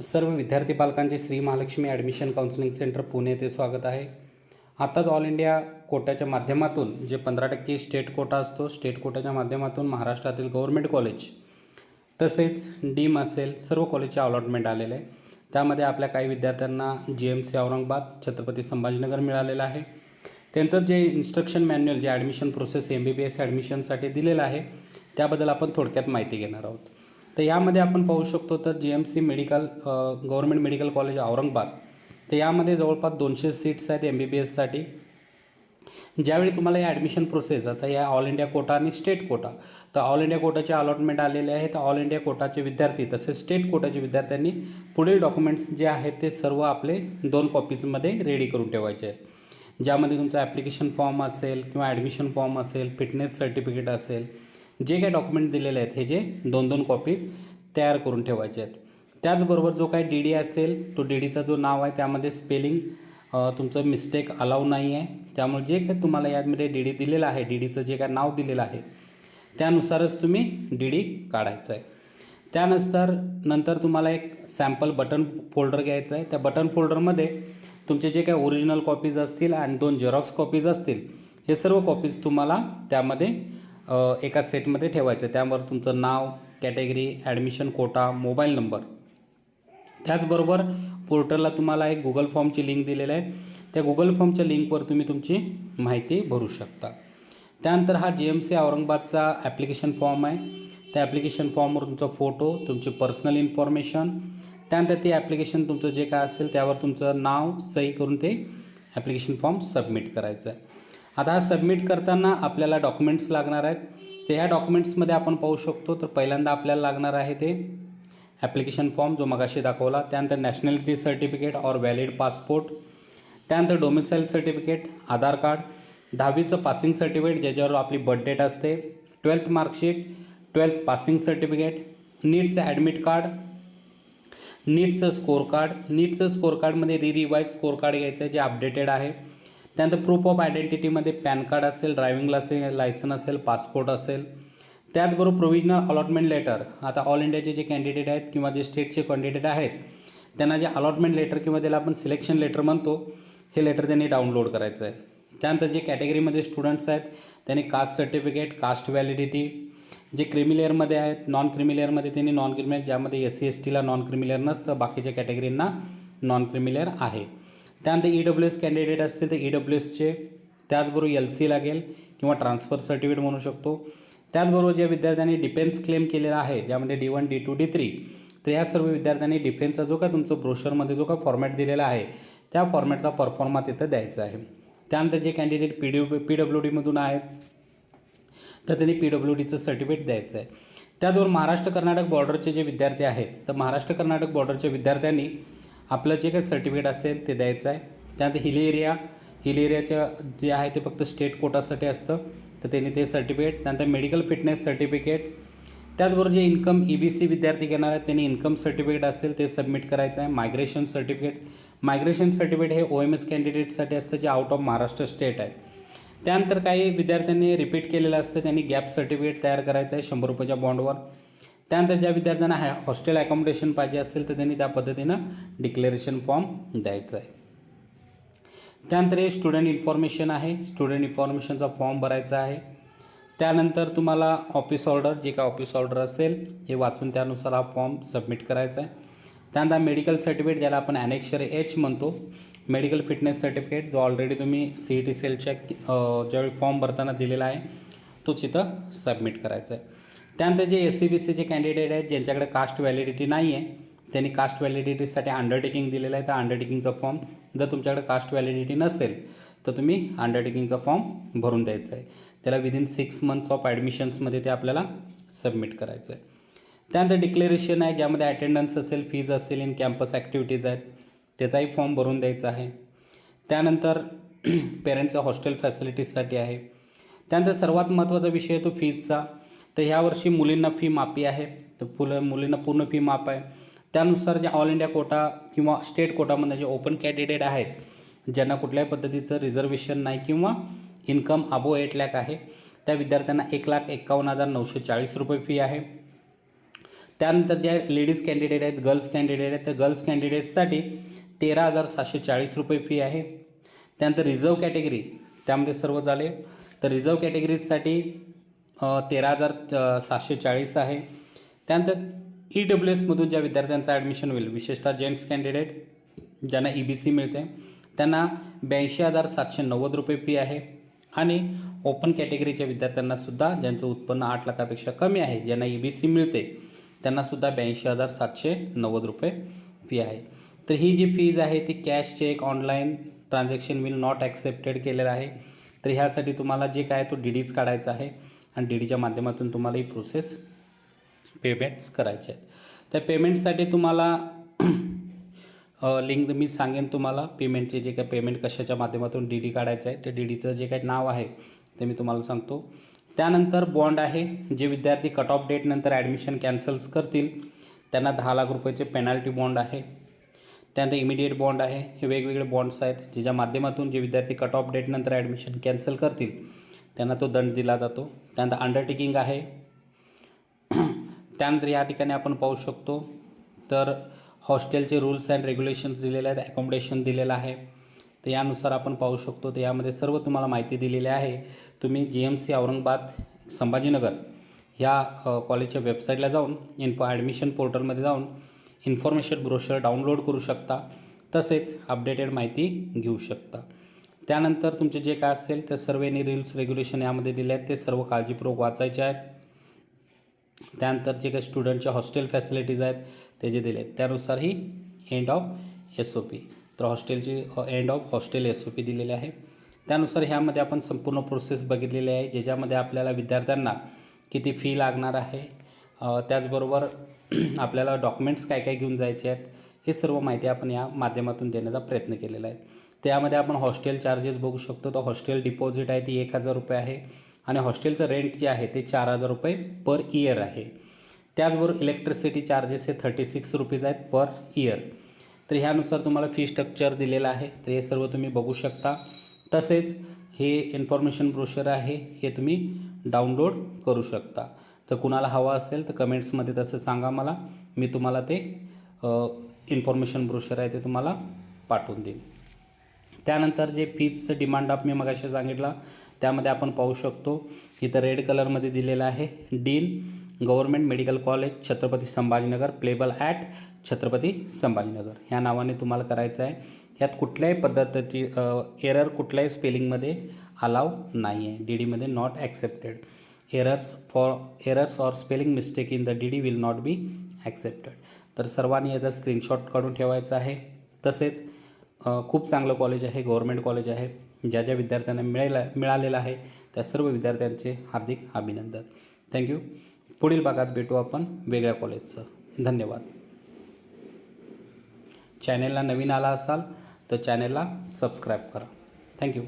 सर्व विद्यार्थी पालकांचे Shri Mahalakshmi admission counselling centre Pune येथे स्वागत आहे. आत्ताच ऑल इंडिया कोट्याच्या माध्यमातून जे 15% स्टेट कोटा असतो, स्टेट कोट्याच्या माध्यमातून महाराष्ट्रातील गव्हर्मेंट कॉलेज तसेच डीम असेल सर्व कॉलेजचे अलॉटमेंट आलेले आहे. त्यामध्ये आपल्या काही विद्यार्थ्यांना GMC औरंगाबाद छत्रपती संभाजीनगर मिळालेलं आहे. त्यांचं जे इन्स्ट्रक्शन मॅन्युअल जे ॲडमिशन प्रोसेस MBBS ॲडमिशनसाठी दिलेलं आहे त्याबद्दल आपण थोडक्यात माहिती घेणार आहोत. तर यामध्ये आपण पाहू शकतो तर GMC medical government medical college Aurangabad, तर यामध्ये जवळपास 200 सीट्स आहेत MBBSसाठी. ज्यावेळी तुम्हाला या ॲडमिशन प्रोसेस आता या ऑल इंडिया कोटा आणि स्टेट कोटा, तर ऑल इंडिया कोटाचे अलॉटमेंट आलेले आहे. तर ऑल इंडिया कोटाचे विद्यार्थी तसेच स्टेट कोटाचे विद्यार्थ्यांनी पुढील डॉक्युमेंट्स जे आहेत ते सर्व आपले 2 कॉपीजमध्ये रेडी करून ठेवायचे आहेत. ज्यामध्ये तुमचा ॲप्लिकेशन फॉर्म असेल किंवा ॲडमिशन फॉर्म असेल, फिटनेस सर्टिफिकेट असेल, जे काही डॉक्युमेंट दिलेले आहेत हे जे 2-2 कॉपीज तयार करून ठेवायचे आहेत. त्याचबरोबर जो काही DD असेल तो DDचा जो नाव आहे त्यामध्ये स्पेलिंग तुमचं मिस्टेक अलाउ नाही आहे. त्यामुळे जे काही तुम्हाला यामध्ये DD दिलेलं आहे, DDचं जे काय नाव दिलेलं आहे त्यानुसारच तुम्ही DD काढायचं आहे. त्यानंतर तुम्हाला एक सॅम्पल बटन फोल्डर घ्यायचं आहे. त्या बटन फोल्डरमध्ये तुमचे जे काही ओरिजिनल कॉपीज असतील आणि 2 झेरॉक्स कॉपीज असतील हे सर्व कॉपीज तुम्हाला त्यामध्ये एका सेटमध्ये ठेवायचं. त्यावर तुमचं नाव, category, admission quota, mobile number, त्याचबरोबर पोर्टलला तुम्हाला एक गुगल फॉर्मची लिंक दिलेली आहे. त्या गुगल फॉर्मच्या लिंकवर तुम्ही तुमची माहिती भरू शकता. त्यानंतर हा GMC औरंगाबादचा ॲप्लिकेशन फॉर्म आहे. त्या ॲप्लिकेशन फॉर्मवर तुमचा फोटो, तुमची पर्सनल इन्फॉर्मेशन, त्यानंतर ते ॲप्लिकेशन तुमचं जे काय असेल त्यावर तुमचं नाव सही करून ते ॲप्लिकेशन फॉर्म सबमिट करायचं आहे. आता हा सबमिट करताना आपल्याला डॉक्युमेंट्स लागणार आहेत. तर ह्या डॉक्युमेंट्समध्ये आपण पाहू शकतो तर पहिल्यांदा आपल्याला लागणार आहे ते ॲप्लिकेशन फॉर्म जो मगाशी दाखवला, त्यानंतर nationality certificate or valid passport, त्यानंतर डोमिसाईल सर्टिफिकेट, आधार कार्ड, 10वीचं पासिंग सर्टिफिकेट ज्याच्यावर आपली बर्थ डेट असते, 12th marksheet, 12th passing certificate, नीटचं ॲडमिट कार्ड, नीटचं स्कोर कार्ड, नीटचं स्कोर कार्डमध्ये रिवाईज स्कोर कार्ड घ्यायचं आहे जे अपडेटेड आहे. त्यानंतर प्रूफ ऑफ आयडेंटिटीमध्ये पॅन कार्ड असेल, ड्रायव्हिंग लायसन असेल, पासपोर्ट असेल. त्याचबरोबर प्रोव्हिजनल अलॉटमेंट लेटर, आता ऑल इंडियाचे जे कॅन्डिडेट आहेत किंवा जे स्टेटचे कॅन्डिडेट आहेत त्यांना जे अलॉटमेंट लेटर किंवा त्याला आपण सिलेक्शन लेटर म्हणतो हे लेटर त्यांनी डाउनलोड करायचं आहे. त्यानंतर जे कॅटेगरीमध्ये स्टुडंट्स आहेत त्यांनी कास्ट सर्टिफिकेट, कास्ट व्हॅलिडिटी, जे क्रिमिलेअरमध्ये आहेत, नॉन क्रिमिलेअरमध्ये त्यांनी नॉन क्रिमिलेअर, ज्यामध्ये SC STला नॉन क्रिमिलेअर नसतं, बाकीच्या कॅटेगरींना नॉन क्रिमिलेअर आहे. त्यानंतर EWS कॅन्डिडेट असतील तर EWSचे, त्याचबरोबर LC लागेल किंवा ट्रान्सफर सर्टिफिकेट म्हणू शकतो. त्याचबरोबर ज्या विद्यार्थ्यांनी डिफेन्स क्लेम केलेला आहे ज्यामध्ये D1, D2, D3, तर या सर्व विद्यार्थ्यांनी डिफेन्सचा जो काय तुमचं ब्रोशरमध्ये जो काय फॉर्मॅट दिलेला आहे त्या फॉर्मॅटचा परफॉर्मा तिथं द्यायचा आहे. त्यानंतर जे कॅन्डिडेट PWDमधून आहेत तर त्यांनी PWDचं सर्टिफिकेट द्यायचं आहे. त्याचबरोबर महाराष्ट्र कर्नाटक बॉर्डरचे जे विद्यार्थी आहेत तर महाराष्ट्र कर्नाटक बॉर्डरच्या विद्यार्थ्यांनी आपलं जे काही सर्टिफिकेट असेल ते द्यायचं आहे. त्यानंतर हिल एरियाचं जे आहे ते फक्त स्टेट कोटासाठी असतं तर त्यांनी ते सर्टिफिकेट, त्यानंतर मेडिकल फिटनेस सर्टिफिकेट, त्याचबरोबर जे इन्कम EBC विद्यार्थी घेणार आहेत त्यांनी इन्कम सर्टिफिकेट असेल ते सबमिट करायचं आहे. मायग्रेशन सर्टिफिकेट हे OMS कॅन्डिडेटसाठी असतं जे आउट ऑफ महाराष्ट्र स्टेट आहेत. त्यानंतर काही विद्यार्थ्यांनी रिपीट केलेलं असतं त्यांनी गॅप सर्टिफिकेट तयार करायचं आहे 100 रुपयाच्या बॉन्डवर. त्यानंतर ज्या विद्यार्थ्यांना हॉस्टेल ॲकोमोडेशन पाहिजे असेल तर त्यांनी त्या पद्धतीनं डिक्लेरेशन फॉर्म द्यायचं आहे. त्यानंतर हे स्टुडंट इन्फॉर्मेशन आहे, स्टुडंट इन्फॉर्मेशनचा फॉर्म भरायचा आहे. त्यानंतर तुम्हाला ऑफिस ऑर्डर, जे काय ऑफिस ऑर्डर असेल हे वाचून त्यानुसार हा फॉर्म सबमिट करायचा आहे. त्यानंतर मेडिकल सर्टिफिकेट ज्याला आपण ॲनेक्शर H म्हणतो, मेडिकल फिटनेस सर्टिफिकेट जो ऑलरेडी तुम्ही CET सेलच्या ज्यावेळी फॉर्म भरताना दिलेला आहे तोच इथं सबमिट करायचा आहे. त्यानंतर जे SCBCचे कॅन्डिडेट आहेत ज्यांच्याकडे कास्ट व्हॅलिडिटी नाही आहे त्यांनी कास्ट व्हॅलिडिटीसाठी अंडरटेकिंग दिलेलं आहे. तर अंडरटेकिंगचा फॉर्म, जर तुमच्याकडे कास्ट व्हॅलिडिटी नसेल तर तुम्ही अंडरटेकिंगचा फॉर्म भरून द्यायचा आहे. त्याला विदिन 6 मंथ्स ऑफ ॲडमिशन्समध्ये ते आपल्याला सबमिट करायचं आहे. त्यानंतर डिक्लेरेशन आहे ज्यामध्ये अटेंडन्स असेल, फीज असेल, इन कॅम्पस ॲक्टिव्हिटीज आहेत त्याचाही फॉर्म भरून द्यायचा आहे. त्यानंतर पेरेंट्सच्या हॉस्टेल फॅसिलिटीजसाठी आहे. त्यानंतर सर्वात महत्त्वाचा विषय तो फीजचा. तर ह्यावर्षी मुलींना फी माफी आहे, तर मुलींना पूर्ण फी माफ आहे. त्यानुसार जे ऑल इंडिया कोटा किंवा स्टेट कोटामध्ये जे ओपन कॅन्डिडेट आहेत ज्यांना कुठल्याही पद्धतीचं रिझर्वेशन नाही किंवा इन्कम अबो 8 लाख आहे त्या विद्यार्थ्यांना 1,51,940 रुपये फी आहे. त्यानंतर ज्या लेडीज कॅन्डिडेट आहेत, गर्ल्स कॅन्डिडेट आहेत, तर गर्ल्स कॅन्डिडेट्ससाठी 13,740 रुपये फी आहे. त्यानंतर रिझर्व कॅटेगरी त्यामध्ये सर्व झाले, तर रिझर्व कॅटेगरीजसाठी 13,740 आहे. त्यानंतर EWSमधून ज्या विद्यार्थ्यांचं ॲडमिशन होईल, विशेषतः जेंट्स कॅन्डिडेट ज्यांना EBC मिळते त्यांना 82,790 रुपये फी आहे. आणि ओपन कॅटेगरीच्या विद्यार्थ्यांनासुद्धा ज्यांचं उत्पन्न 8 लाखापेक्षा कमी आहे, ज्यांना EBC मिळते त्यांनासुद्धा 82,790 रुपये फी आहे. तर ही जी फीज आहे ती cash, cheque, online transaction will not accepted केलेलं आहे. तर ह्यासाठी तुम्हाला जे काय तो DDज काढायचा आहे आणि DDच्या माध्यमातून तुम्हाला ही प्रोसेस पेमेंट्स करायचे आहेत. त्या पेमेंटसाठी तुम्हाला लिंक मी सांगेन तुम्हाला, पेमेंटचे जे काय पेमेंट कशाच्या माध्यमातून DD काढायचं आहे ते DDचं जे काही नाव आहे ते मी तुम्हाला सांगतो. त्यानंतर बॉन्ड आहे, जे विद्यार्थी कट ऑफ डेटनंतर ॲडमिशन कॅन्सल्स करतील त्यांना 10 लाख रुपयाचे पेनल्टी बॉन्ड आहे. त्यानंतर इमिडिएट बॉन्ड आहे. हे वेगवेगळे बॉन्ड्स आहेत ज्याच्या माध्यमातून जे विद्यार्थी कट ऑफ डेटनंतर ॲडमिशन कॅन्सल करतील त्यांना तो दंड दिला जातो. त्यानंतर अंडरटेकिंग आहे. त्यानंतर या ठिकाणी आपण पाहू शकतो तर हॉस्टेलचे रूल्स अँड रेग्युलेशन्स दिलेले आहेत, ॲकोमोडेशन दिलेलं आहे. तर यानुसार आपण पाहू शकतो. तर यामध्ये सर्व तुम्हाला माहिती दिलेली आहे. तुम्ही GMC औरंगाबाद संभाजीनगर या कॉलेजच्या वेबसाईटला जाऊन ॲडमिशन पोर्टलमध्ये जाऊन इन्फॉर्मेशन ब्रोशर डाउनलोड करू शकता, तसेच अपडेटेड माहिती घेऊ शकता. त्यानंतर तुमचे जे काय असेल ते सर्व रूल्स रेग्युलेशन यामध्ये दिले आहेत ते सर्व काळजीपूर्वक वाचायचे आहेत. त्यानंतर जे काही स्टुडंटच्या हॉस्टेल फॅसिलिटीज आहेत ते जे दिले आहेत त्यानुसार ही एंड ऑफ SOP, तर हॉस्टेलची एंड ऑफ हॉस्टेल SOP दिलेले आहे. त्यानुसार ह्यामध्ये आपण संपूर्ण प्रोसेस बघितलेली आहे, ज्याच्यामध्ये आपल्याला विद्यार्थ्यांना किती फी लागणार आहे, त्याचबरोबर आपल्याला डॉक्युमेंट्स काय काय घेऊन जायचे आहेत, हे सर्व माहिती आपण या माध्यमातून देण्याचा प्रयत्न केलेला आहे. त्यामध्ये आपण हॉस्टेल चार्जेस बघू शकतो. तर हॉस्टेल डिपॉझिट आहे ती 1,000 रुपये आहे आणि हॉस्टेलचं रेंट जे आहे ते 4,000 रुपये पर इयर आहे. त्याचबरोबर इलेक्ट्रिसिटी चार्जेस हे 36 रुपीज आहेत पर इयर. तर ह्यानुसार तुम्हाला फी स्ट्रक्चर दिलेलं आहे, तर हे सर्व तुम्ही बघू शकता. तसेच हे इन्फॉर्मेशन ब्रोशर आहे हे तुम्ही डाउनलोड करू शकता. तर कुणाला हवा असेल तर कमेंट्समध्ये तसं सांगा मला, मी तुम्हाला ते इन्फॉर्मेशन ब्रोशर आहे ते तुम्हाला पाठवून देईन. त्यानंतर जे फीजचं डिमांड आप मी मगाशी सांगितलं त्यामध्ये आपण पाहू शकतो इथं रेड कलरमध्ये दिलेलं आहे, dean government medical college Chhatrapati Sambhajinagar payable at Chhatrapati Sambhajinagar ह्या नावाने तुम्हाला करायचं आहे. यात कुठल्याही पद्धतीची एरर कुठल्याही स्पेलिंगमध्ये अलाव नाही आहे. DDमध्ये not accepted. Errors or spelling mistake in the DD will not be accepted. तर सर्वांनी याचा स्क्रीनशॉट काढून ठेवायचा आहे. तसेच खूप चांगलं कॉलेज आहे, गव्हर्नमेंट कॉलेज आहे. ज्या ज्या विद्यार्थ्यांना मिळालेलं आहे त्या सर्व विद्यार्थ्यांचे हार्दिक अभिनंदन. थँक्यू. पुढील भागात भेटू आपण वेगळ्या कॉलेजचं. धन्यवाद. चॅनेलला नवीन आला असाल तर चॅनेलला सबस्क्राईब करा. थँक्यू.